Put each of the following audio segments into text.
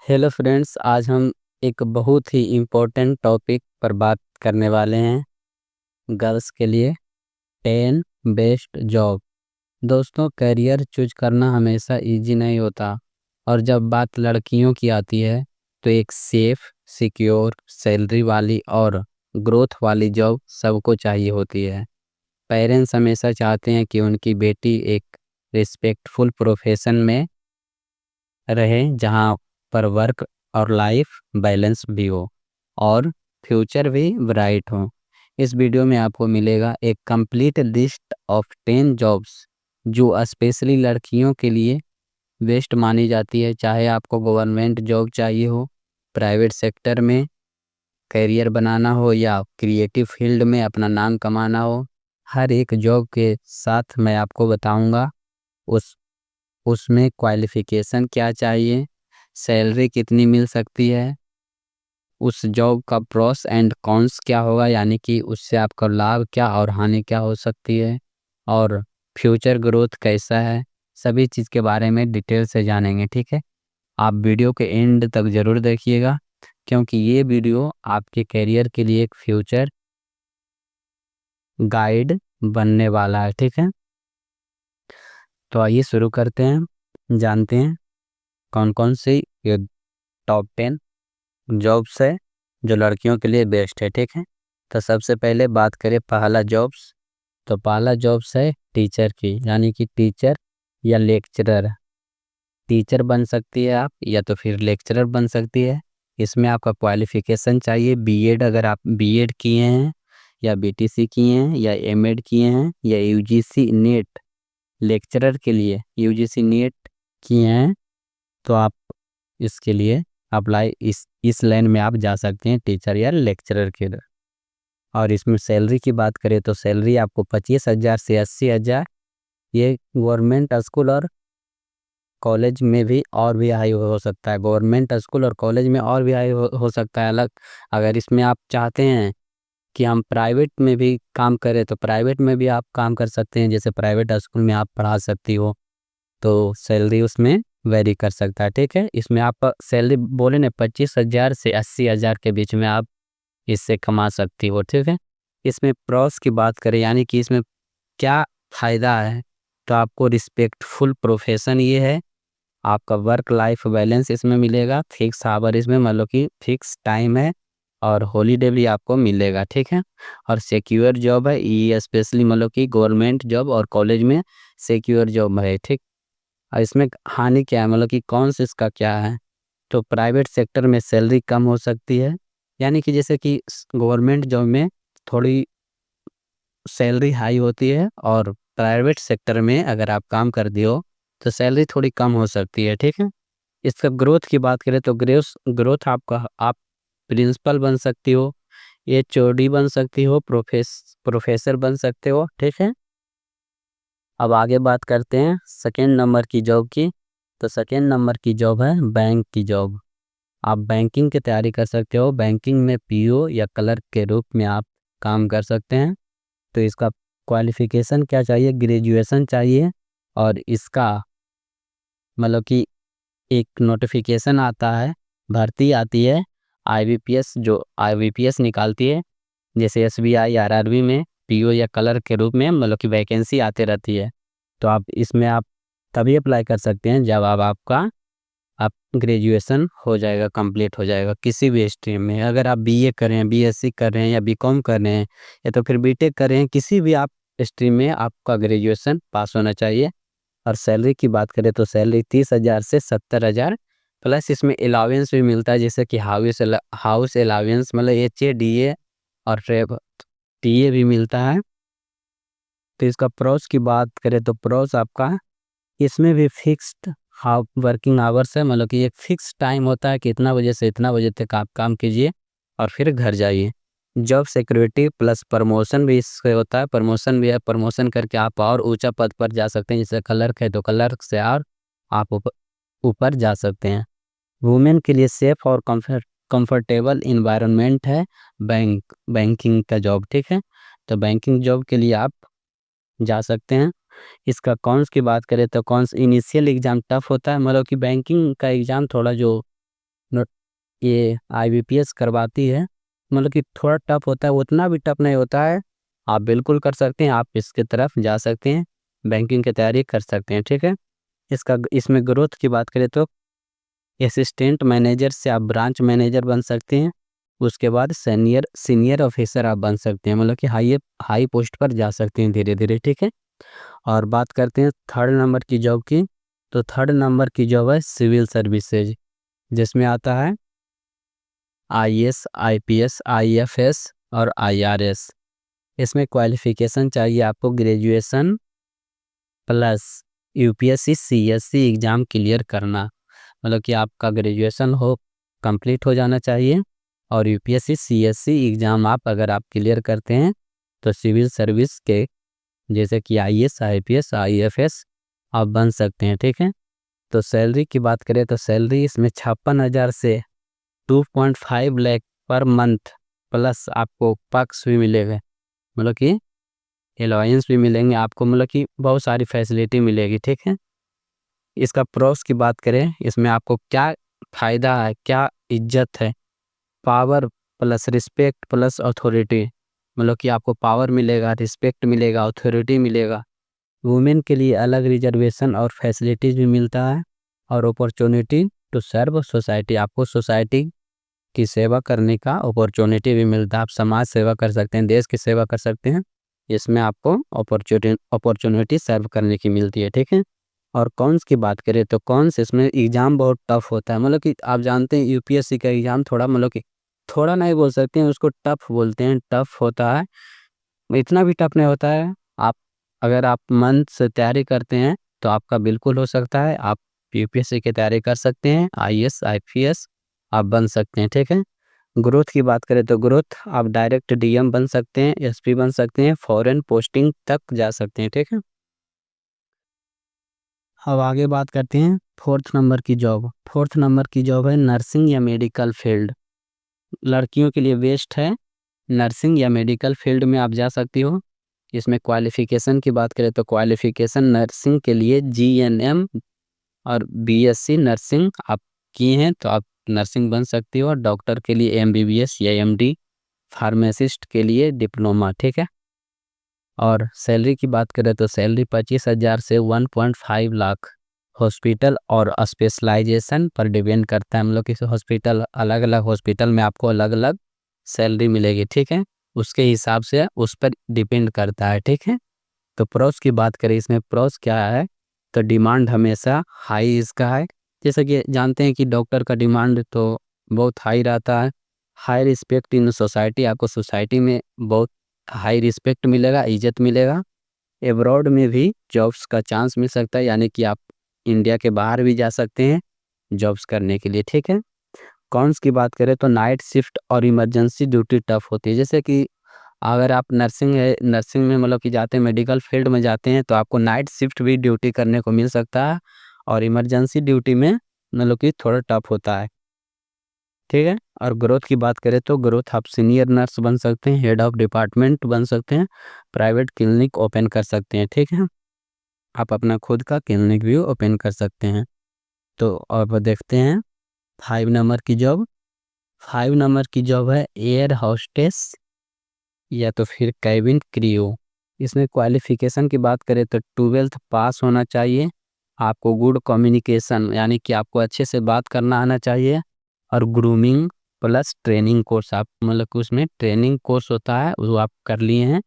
Hello friends, आज हम एक बहुत ही इम्पोर्टेंट टॉपिक पर बात करने वाले हैं। गर्ल्स के लिए 10 बेस्ट जॉब। दोस्तों, करियर चूज करना हमेशा इजी नहीं होता, और जब बात लड़कियों की आती है तो एक सेफ, सिक्योर, सैलरी वाली और ग्रोथ वाली जॉब सबको चाहिए होती है। पेरेंट्स हमेशा चाहते हैं कि उनकी बेटी एक रिस्पेक्टफुल प्रोफेशन में रहे, जहां पर वर्क और लाइफ बैलेंस भी हो और फ्यूचर भी ब्राइट हो। इस वीडियो में आपको मिलेगा एक कंप्लीट लिस्ट ऑफ 10 जॉब्स जो स्पेशली लड़कियों के लिए बेस्ट मानी जाती है। चाहे आपको गवर्नमेंट जॉब चाहिए हो, प्राइवेट सेक्टर में करियर बनाना हो, या क्रिएटिव फील्ड में अपना नाम कमाना हो, हर एक जॉब के साथ मैं आपको बताऊंगा उस उसमें क्वालिफिकेशन क्या चाहिए, सैलरी कितनी मिल सकती है, उस जॉब का प्रोस एंड कॉन्स क्या होगा, यानी कि उससे आपका लाभ क्या और हानि क्या हो सकती है, और फ्यूचर ग्रोथ कैसा है। सभी चीज़ के बारे में डिटेल से जानेंगे। ठीक है, आप वीडियो के एंड तक ज़रूर देखिएगा, क्योंकि ये वीडियो आपके करियर के लिए एक फ्यूचर गाइड बनने वाला है। ठीक है, तो आइए शुरू करते हैं, जानते हैं कौन कौन सी ये टॉप 10 जॉब्स है जो लड़कियों के लिए बेस्ट है। ठीक है, तो सबसे पहले बात करें पहला जॉब्स, तो पहला जॉब्स है टीचर की, यानी कि टीचर या लेक्चरर। टीचर बन सकती है आप, या तो फिर लेक्चरर बन सकती है। इसमें आपका क्वालिफिकेशन चाहिए बीएड, अगर आप बीएड किए हैं, या बीटीसी किए हैं, या एमएड किए हैं, या यूजीसी नेट। लेक्चरर के लिए यूजीसी नेट किए हैं तो आप इसके लिए अप्लाई इस लाइन में आप जा सकते हैं, टीचर या लेक्चरर के लिए। और इसमें सैलरी की बात करें तो सैलरी आपको 25,000 से 80,000, ये गवर्नमेंट स्कूल और कॉलेज में भी और भी हाई हो सकता है। गवर्नमेंट स्कूल और कॉलेज में और भी हाई हो सकता है अलग। अगर इसमें आप चाहते हैं कि हम प्राइवेट में भी काम करें तो प्राइवेट में भी आप काम कर सकते हैं, जैसे प्राइवेट स्कूल में आप पढ़ा सकती हो, तो सैलरी उसमें वेरी कर सकता है। ठीक है, इसमें आप सैलरी बोले ना 25,000 से 80,000 के बीच में आप इससे कमा सकती हो। ठीक है, इसमें प्रॉस की बात करें, यानी कि इसमें क्या फ़ायदा है, तो आपको रिस्पेक्टफुल प्रोफेशन ये है, आपका वर्क लाइफ बैलेंस इसमें मिलेगा, फिक्स आवर इसमें मतलब कि फिक्स टाइम है, और हॉलीडे भी आपको मिलेगा। ठीक है, और सिक्योर जॉब है ये, स्पेशली मतलब कि गवर्नमेंट जॉब और कॉलेज में सिक्योर जॉब है। ठीक, और इसमें हानि क्या है, मतलब कि कौन से इसका क्या है, तो प्राइवेट सेक्टर में सैलरी कम हो सकती है, यानी कि जैसे कि गवर्नमेंट जॉब में थोड़ी सैलरी हाई होती है, और प्राइवेट सेक्टर में अगर आप काम कर दियो तो सैलरी थोड़ी कम हो सकती है। ठीक है, इसका ग्रोथ की बात करें तो ग्रोथ आपका आप प्रिंसिपल बन सकती हो, एचओडी बन सकती हो, प्रोफेसर बन सकते हो। ठीक है, अब आगे बात करते हैं सेकेंड नंबर की जॉब की, तो सेकेंड नंबर की जॉब है बैंक की जॉब। आप बैंकिंग की तैयारी कर सकते हो, बैंकिंग में पीओ या क्लर्क के रूप में आप काम कर सकते हैं। तो इसका क्वालिफिकेशन क्या चाहिए, ग्रेजुएशन चाहिए, और इसका मतलब कि एक नोटिफिकेशन आता है, भर्ती आती है आईबीपीएस, जो आईबीपीएस निकालती है, जैसे एसबीआई आरआरबी में पीओ या क्लर्क के रूप में मतलब कि वैकेंसी आते रहती है। तो आप इसमें आप तभी अप्लाई कर सकते हैं जब आप ग्रेजुएशन हो जाएगा, कंप्लीट हो जाएगा किसी भी स्ट्रीम में। अगर आप बीए कर रहे हैं, बीएससी कर रहे हैं, या बीकॉम कर रहे हैं, या तो फिर बीटेक कर रहे हैं, किसी भी आप स्ट्रीम में आपका ग्रेजुएशन पास होना चाहिए। और सैलरी की बात करें तो सैलरी 30,000 से 70,000, प्लस इसमें अलाउंस भी मिलता है, जैसे कि हाउस अलाउंस, मतलब एचए और ट्रेव टीए भी मिलता है। तो इसका प्रोस की बात करें तो प्रोस आपका इसमें भी फिक्स्ड हाफ वर्किंग आवर्स है, मतलब कि एक फिक्स टाइम होता है कि इतना बजे से इतना बजे तक आप काम कीजिए और फिर घर जाइए। जॉब सिक्योरिटी प्लस प्रमोशन भी इससे होता है, प्रमोशन भी है, प्रमोशन करके आप और ऊंचा पद पर जा सकते हैं, जैसे क्लर्क है तो क्लर्क से और आप ऊपर जा सकते हैं। वुमेन के लिए सेफ और कंफर्टेबल इन्वायरमेंट है बैंकिंग का जॉब। ठीक है, तो बैंकिंग जॉब के लिए आप जा सकते हैं। इसका कॉन्स की बात करें तो कॉन्स इनिशियल एग्ज़ाम टफ होता है, मतलब कि बैंकिंग का एग्ज़ाम थोड़ा जो ये IBPS करवाती है, मतलब कि थोड़ा टफ होता है, उतना भी टफ नहीं होता है। आप बिल्कुल कर सकते हैं, आप इसके तरफ जा सकते हैं, बैंकिंग की तैयारी कर सकते हैं, ठीक है। इसमें ग्रोथ की बात करें तो असिस्टेंट मैनेजर से आप ब्रांच मैनेजर बन सकते हैं, उसके बाद सीनियर ऑफिसर आप बन सकते हैं, मतलब कि हाई पोस्ट पर जा सकते हैं धीरे धीरे, ठीक है। और बात करते हैं थर्ड नंबर की जॉब की, तो थर्ड नंबर की जॉब है सिविल सर्विसेज, जिसमें आता है IAS, IPS, IFS और IRS। इसमें क्वालिफिकेशन चाहिए आपको graduation plus UPSC CSC exam clear करना, मतलब कि आपका ग्रेजुएशन कंप्लीट हो जाना चाहिए और UPSC CSC एग्ज़ाम अगर आप क्लियर करते हैं तो सिविल सर्विस के जैसे कि IAS, IPS, IFS आप बन सकते हैं, ठीक है। तो सैलरी की बात करें तो सैलरी इसमें 56,000 से 2.5 लाख पर मंथ, प्लस आपको पक्ष भी मिलेगा, मतलब कि अलाउंस भी मिलेंगे आपको, मतलब कि बहुत सारी फैसिलिटी मिलेगी, ठीक है। इसका प्रोस की बात करें, इसमें आपको क्या फ़ायदा है, क्या इज्जत है, power plus respect plus authority, मतलब कि आपको पावर मिलेगा, रिस्पेक्ट मिलेगा, अथॉरिटी मिलेगा। वुमेन के लिए अलग रिजर्वेशन और फैसिलिटीज़ भी मिलता है, और अपॉर्चुनिटी टू सर्व सोसाइटी, आपको सोसाइटी की सेवा करने का अपॉर्चुनिटी भी मिलता है, आप समाज सेवा कर सकते हैं, देश की सेवा कर सकते हैं, इसमें आपको अपॉर्चुनिटी सर्व करने की मिलती है, ठीक है। और कौन्स की बात करें तो कौन्स, इसमें एग्ज़ाम बहुत टफ होता है, मतलब कि आप जानते हैं UPSC का एग्ज़ाम थोड़ा, मतलब कि थोड़ा नहीं बोल सकते हैं उसको, टफ बोलते हैं, टफ होता है, इतना भी टफ नहीं होता है। आप अगर आप मन से तैयारी करते हैं तो आपका बिल्कुल हो सकता है, आप UPSC की तैयारी कर सकते हैं, IAS IPS आप बन सकते हैं, ठीक है। ग्रोथ की बात करें तो ग्रोथ आप डायरेक्ट DM बन सकते हैं, SP बन सकते हैं, फॉरेन पोस्टिंग तक जा सकते हैं, ठीक है। अब आगे बात करते हैं फोर्थ नंबर की जॉब। फोर्थ नंबर की जॉब है नर्सिंग या मेडिकल फील्ड, लड़कियों के लिए बेस्ट है, नर्सिंग या मेडिकल फील्ड में आप जा सकती हो। इसमें क्वालिफ़िकेशन की बात करें तो क्वालिफ़िकेशन नर्सिंग के लिए GNM और BSc नर्सिंग आप किए हैं तो आप नर्सिंग बन सकती हो, और डॉक्टर के लिए MBBS या MD, फार्मासिस्ट के लिए डिप्लोमा, ठीक है। और सैलरी की बात करें तो सैलरी 25,000 से 1.5 लाख हॉस्पिटल और स्पेशलाइजेशन पर डिपेंड करता है, मतलब कि हॉस्पिटल अलग अलग हॉस्पिटल में आपको अलग अलग सैलरी मिलेगी, ठीक है, उसके हिसाब से उस पर डिपेंड करता है, ठीक है। तो प्रोस की बात करें, इसमें प्रोस क्या है, तो डिमांड हमेशा हाई इसका है, जैसे कि जानते हैं कि डॉक्टर का डिमांड तो बहुत हाई रहता है। हाई रिस्पेक्ट इन सोसाइटी, आपको सोसाइटी में बहुत हाई रिस्पेक्ट मिलेगा, इज्जत मिलेगा। एब्रॉड में भी जॉब्स का चांस मिल सकता है, यानी कि आप इंडिया के बाहर भी जा सकते हैं जॉब्स करने के लिए, ठीक है। कॉन्स की बात करें तो नाइट शिफ्ट और इमरजेंसी ड्यूटी टफ होती है, जैसे कि अगर आप नर्सिंग में मतलब कि जाते हैं, मेडिकल फील्ड में जाते हैं तो आपको नाइट शिफ्ट भी ड्यूटी करने को मिल सकता है, और इमरजेंसी ड्यूटी में मतलब कि थोड़ा टफ होता है, ठीक है। और ग्रोथ की बात करें तो ग्रोथ आप सीनियर नर्स बन सकते हैं, हेड ऑफ डिपार्टमेंट बन सकते हैं, प्राइवेट क्लिनिक ओपन कर सकते हैं, ठीक है, आप अपना खुद का क्लिनिक भी ओपन कर सकते हैं। तो अब देखते हैं 5 नंबर की जॉब। 5 नंबर की जॉब है एयर होस्टेस या तो फिर कैबिन क्रू। इसमें क्वालिफिकेशन की बात करें तो 12th पास होना चाहिए, आपको गुड कम्युनिकेशन यानी कि आपको अच्छे से बात करना आना चाहिए, और ग्रूमिंग प्लस ट्रेनिंग कोर्स, आप मतलब कि उसमें ट्रेनिंग कोर्स होता है वो आप कर लिए हैं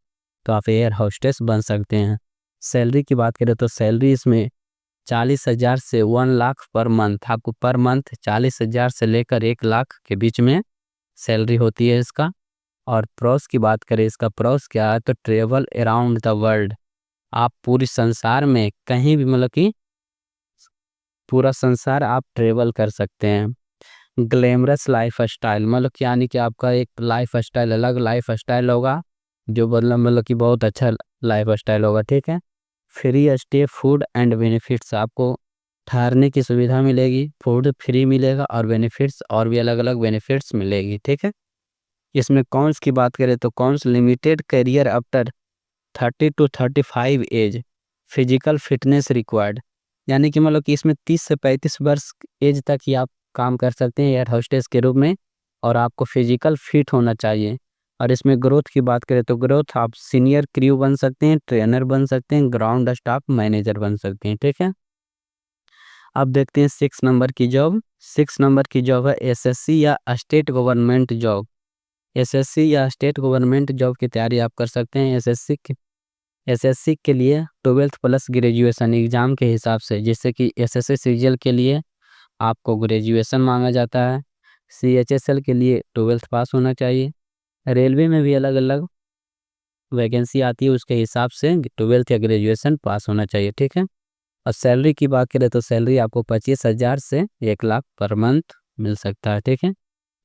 तो आप एयर होस्टेस बन सकते हैं। सैलरी की बात करें तो सैलरी इसमें 40,000 से 1 लाख पर मंथ, आपको पर मंथ 40,000 से लेकर 1 लाख के बीच में सैलरी होती है इसका। और प्रोस की बात करें, इसका प्रोस क्या है, तो ट्रेवल अराउंड द वर्ल्ड, आप पूरी संसार में कहीं भी मतलब कि पूरा संसार आप ट्रेवल कर सकते हैं। ग्लैमरस लाइफ स्टाइल, मतलब कि यानी कि आपका एक लाइफ स्टाइल, अलग लाइफ स्टाइल होगा, जो मतलब कि बहुत अच्छा लाइफ स्टाइल होगा, ठीक है। Free stay food and benefits, आपको ठहरने की सुविधा मिलेगी, फूड फ्री मिलेगा, और बेनिफिट्स और भी अलग अलग बेनिफिट्स मिलेगी, ठीक है। इसमें कॉन्स की बात करें तो cons limited career after 30 to 35 age, physical fitness required, यानी कि मतलब कि इसमें 30 से 35 वर्ष एज तक ही आप काम कर सकते हैं एयर होस्टेस के रूप में, और आपको फिजिकल फिट होना चाहिए। और इसमें ग्रोथ की बात करें तो ग्रोथ आप सीनियर क्रू बन सकते हैं, ट्रेनर बन सकते हैं, ग्राउंड स्टाफ मैनेजर बन सकते हैं, ठीक है। अब देखते हैं 6 नंबर की जॉब। 6 नंबर की जॉब है एसएससी या स्टेट गवर्नमेंट जॉब। एसएससी या स्टेट गवर्नमेंट जॉब की तैयारी आप कर सकते हैं। एसएससी के लिए 12th प्लस ग्रेजुएशन एग्जाम के हिसाब से, जैसे कि एसएससी सीजीएल के लिए आपको ग्रेजुएशन मांगा जाता है, सीएचएसएल के लिए 12th पास होना चाहिए। रेलवे में भी अलग अलग वैकेंसी आती है, उसके हिसाब से 12th या ग्रेजुएशन पास होना चाहिए, ठीक है। और सैलरी की बात करें तो सैलरी आपको 25,000 से 1 लाख पर मंथ मिल सकता है, ठीक है।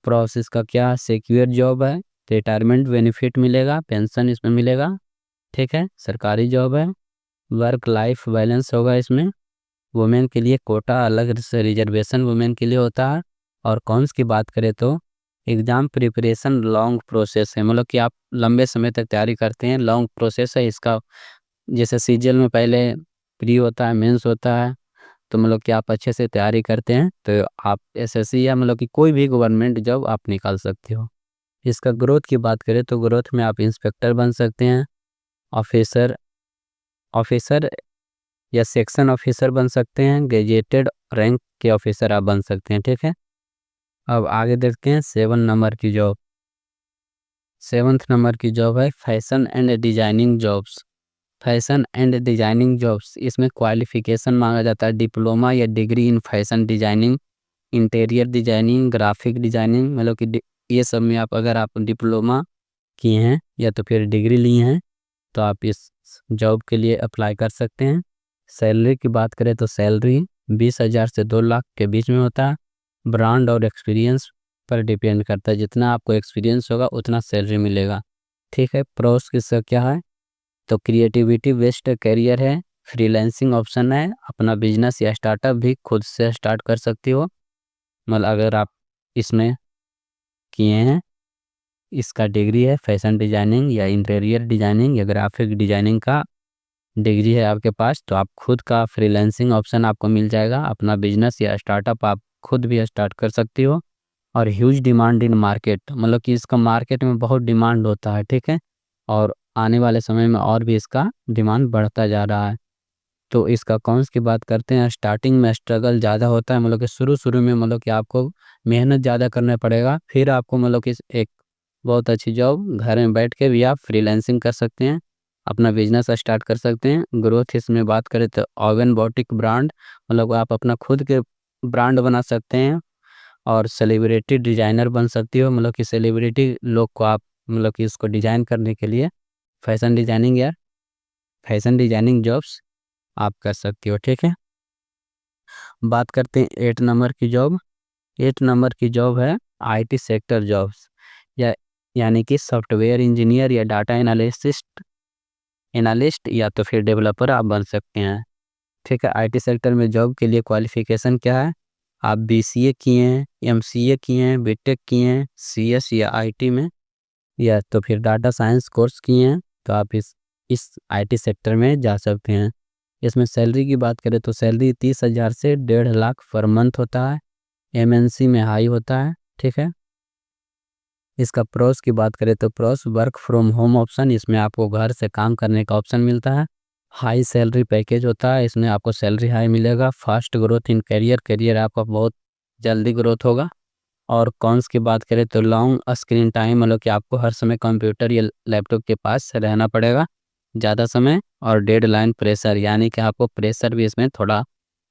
प्रोसेस का क्या, सिक्योर जॉब है, रिटायरमेंट बेनिफिट मिलेगा, पेंशन इसमें मिलेगा, ठीक है। सरकारी जॉब है, वर्क लाइफ बैलेंस होगा इसमें। वुमेन के लिए कोटा अलग से रिजर्वेशन वुमेन के लिए होता है। और कॉन्स की बात करें तो एग्ज़ाम प्रिपरेशन लॉन्ग प्रोसेस है, मतलब कि आप लंबे समय तक तैयारी करते हैं, लॉन्ग प्रोसेस है इसका। जैसे सीजीएल में पहले प्री होता है, मेंस होता है, तो मतलब कि आप अच्छे से तैयारी करते हैं तो आप एसएससी या मतलब कि कोई भी गवर्नमेंट जॉब आप निकाल सकते हो। इसका ग्रोथ की बात करें तो ग्रोथ में आप इंस्पेक्टर बन सकते हैं, ऑफिसर ऑफिसर या सेक्शन ऑफिसर बन सकते हैं, गेजेटेड रैंक के ऑफिसर आप बन सकते हैं, ठीक है। अब आगे देखते हैं 7 नंबर की जॉब। 7th नंबर की जॉब है fashion and designing jobs. Fashion and designing jobs, इसमें क्वालिफिकेशन मांगा जाता है डिप्लोमा या degree in fashion designing, interior designing, graphic designing, मतलब कि ये सब में आप अगर आप डिप्लोमा किए हैं या तो फिर डिग्री लिए हैं तो आप इस जॉब के लिए अप्लाई कर सकते हैं। सैलरी की बात करें तो सैलरी 20,000 से 2 लाख के बीच में होता है। ब्रांड और एक्सपीरियंस पर डिपेंड करता है, जितना आपको एक्सपीरियंस होगा उतना सैलरी मिलेगा, ठीक है। प्रोस किसका क्या है तो क्रिएटिविटी बेस्ड करियर है, फ्रीलांसिंग ऑप्शन है, अपना बिजनेस या स्टार्टअप भी खुद से स्टार्ट कर सकती हो, मतलब अगर आप इसमें किए हैं। इसका डिग्री है फैशन डिजाइनिंग या इंटीरियर डिजाइनिंग या ग्राफिक डिजाइनिंग का डिग्री है आपके पास, तो आप खुद का फ्रीलांसिंग ऑप्शन आपको मिल जाएगा, अपना बिजनेस या स्टार्टअप आप खुद भी स्टार्ट कर सकती हो। और ह्यूज डिमांड इन मार्केट, मतलब कि इसका मार्केट में बहुत डिमांड होता है, ठीक है। और आने वाले समय में और भी इसका डिमांड बढ़ता जा रहा है। तो इसका कौन्स की बात करते हैं, स्टार्टिंग में स्ट्रगल ज़्यादा होता है, मतलब कि शुरू में मतलब कि आपको मेहनत ज़्यादा करना पड़ेगा, फिर आपको मतलब कि एक बहुत अच्छी जॉब घर में बैठ के भी आप फ्रीलांसिंग कर सकते हैं, अपना बिजनेस स्टार्ट कर सकते हैं। ग्रोथ इसमें बात करें तो ओवन बोटिक ब्रांड, मतलब आप अपना खुद के ब्रांड बना सकते हैं। और सेलिब्रिटी डिज़ाइनर बन सकती हो, मतलब कि सेलिब्रिटी लोग को आप मतलब कि इसको डिज़ाइन करने के लिए फैशन डिज़ाइनिंग या फैशन डिज़ाइनिंग जॉब्स आप कर सकती हो, ठीक है। बात करते हैं 8 नंबर की जॉब। 8 नंबर की जॉब है आईटी सेक्टर जॉब्स, या यानी कि सॉफ्टवेयर इंजीनियर या डाटा एनालिस्ट या तो फिर डेवलपर आप बन सकते हैं, ठीक है। आईटी सेक्टर में जॉब के लिए क्वालिफिकेशन क्या है, आप बीसीए किए हैं, एमसीए किए हैं, बीटेक किए हैं सीएस या आईटी में, या तो फिर डाटा साइंस कोर्स किए हैं, तो आप इस आईटी सेक्टर में जा सकते हैं। इसमें सैलरी की बात करें तो सैलरी 30,000 से 1.5 लाख पर मंथ होता है, एमएनसी में हाई होता है, ठीक है। इसका प्रोस की बात करें तो pros work from home option, इसमें आपको घर से काम करने का ऑप्शन मिलता है। हाई सैलरी पैकेज होता है, इसमें आपको सैलरी हाई मिलेगा। फास्ट ग्रोथ इन करियर आपका बहुत जल्दी ग्रोथ होगा। और कॉन्स की बात करें तो लॉन्ग स्क्रीन टाइम, मतलब कि आपको हर समय कंप्यूटर या लैपटॉप के पास रहना पड़ेगा ज़्यादा समय। और डेडलाइन प्रेशर, यानी कि आपको प्रेशर भी इसमें थोड़ा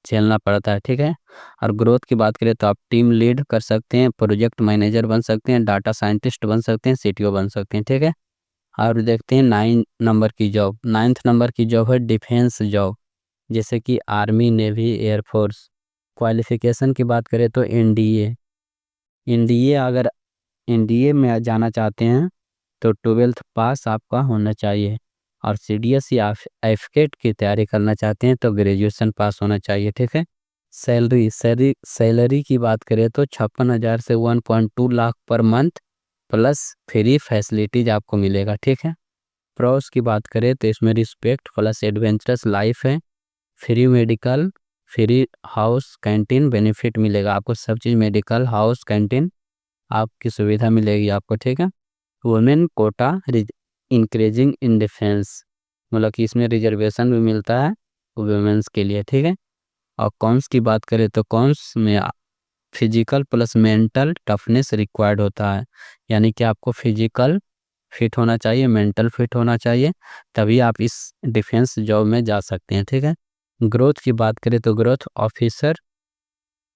झेलना पड़ता है, ठीक है। और ग्रोथ की बात करें तो आप टीम लीड कर सकते हैं, प्रोजेक्ट मैनेजर बन सकते हैं, डाटा साइंटिस्ट बन सकते हैं, सीटीओ बन सकते हैं, ठीक है। और देखते हैं 9 नंबर की जॉब। 9th नंबर की जॉब है डिफेंस जॉब, जैसे कि आर्मी, नेवी, एयरफोर्स। क्वालिफिकेशन की बात करें तो एनडीए अगर एनडीए में जाना चाहते हैं तो 12th पास आपका होना चाहिए। और सीडीएस या एफकेट की तैयारी करना चाहते हैं तो ग्रेजुएशन पास होना चाहिए, ठीक है। सैलरी की बात करें तो 56,000 से 1.2 lakh per month plus free facilities आपको मिलेगा, ठीक है। प्रोस की बात करें तो इसमें रिस्पेक्ट प्लस एडवेंचरस लाइफ है, free medical, free house canteen benefit मिलेगा आपको, सब चीज़ मेडिकल, हाउस, कैंटीन आपकी सुविधा मिलेगी आपको, ठीक है। Women quota increasing in defence, मतलब कि इसमें रिजर्वेशन भी मिलता है वुमेन्स के लिए, ठीक है। और कॉन्स की बात करें तो कॉन्स में physical plus mental toughness required होता है, यानी कि आपको फिजिकल फिट होना चाहिए, मेंटल फिट होना चाहिए, तभी आप इस डिफेंस जॉब में जा सकते हैं, ठीक है। ग्रोथ की बात करें तो growth officer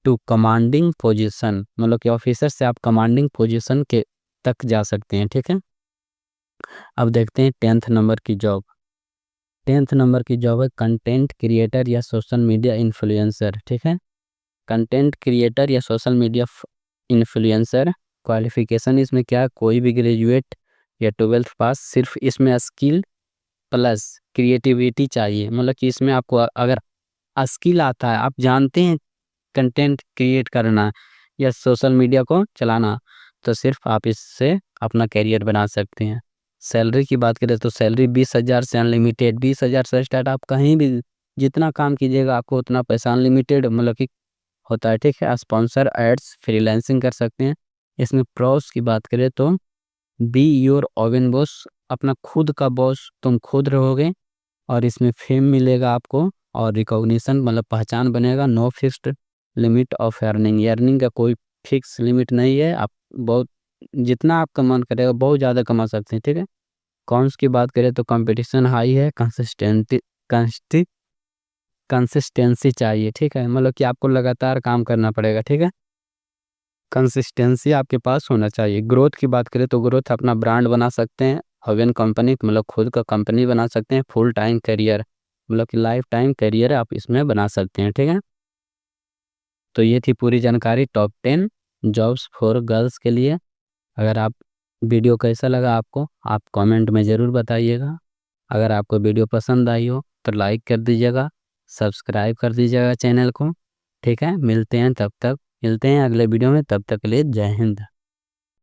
to commanding position, मतलब कि ऑफिसर से आप कमांडिंग पोजीशन के तक जा सकते हैं, ठीक है। अब देखते हैं 10th नंबर की जॉब। 10th नंबर की जॉब है कंटेंट क्रिएटर या सोशल मीडिया इन्फ्लुएंसर, ठीक है। कंटेंट क्रिएटर या सोशल मीडिया इन्फ्लुएंसर, क्वालिफिकेशन इसमें क्या है, कोई भी ग्रेजुएट या 12th पास, सिर्फ इसमें स्किल प्लस क्रिएटिविटी चाहिए, मतलब कि इसमें आपको अगर स्किल आता है, आप जानते हैं कंटेंट क्रिएट करना या सोशल मीडिया को चलाना, तो सिर्फ आप इससे अपना करियर बना सकते हैं। सैलरी की बात करें तो सैलरी 20,000 से अनलिमिटेड, 20,000 से स्टार्ट, आप कहीं भी जितना काम कीजिएगा आपको उतना पैसा अनलिमिटेड मतलब कि होता है, ठीक है। स्पॉन्सर एड्स, फ्रीलांसिंग कर सकते हैं। इसमें प्रोस की बात करें तो बी योर ओवन बॉस, अपना खुद का बॉस तुम खुद रहोगे, और इसमें फेम मिलेगा आपको और रिकॉग्निशन मतलब पहचान बनेगा। No fixed limit of earning का कोई फिक्स लिमिट नहीं है, आप बहुत जितना आपका मन करेगा बहुत ज़्यादा कमा सकते हैं, ठीक है। कॉन्स की बात करें तो कंपटीशन हाई है, कंसिस्टेंसी चाहिए, ठीक है, मतलब कि आपको लगातार काम करना पड़ेगा, ठीक है। कंसिस्टेंसी आपके पास होना चाहिए। ग्रोथ की बात करें तो ग्रोथ अपना ब्रांड बना सकते हैं, हवेन कंपनी मतलब खुद का कंपनी बना सकते हैं। फुल टाइम करियर मतलब कि लाइफ टाइम करियर आप इसमें बना सकते हैं, ठीक है। तो ये थी पूरी जानकारी टॉप 10 जॉब्स फॉर गर्ल्स के लिए। अगर आप वीडियो कैसा लगा आपको, आप कमेंट में ज़रूर बताइएगा। अगर आपको वीडियो पसंद आई हो तो लाइक कर दीजिएगा, सब्सक्राइब कर दीजिएगा चैनल को, ठीक है। मिलते हैं अगले वीडियो में, तब तक के लिए जय हिंद।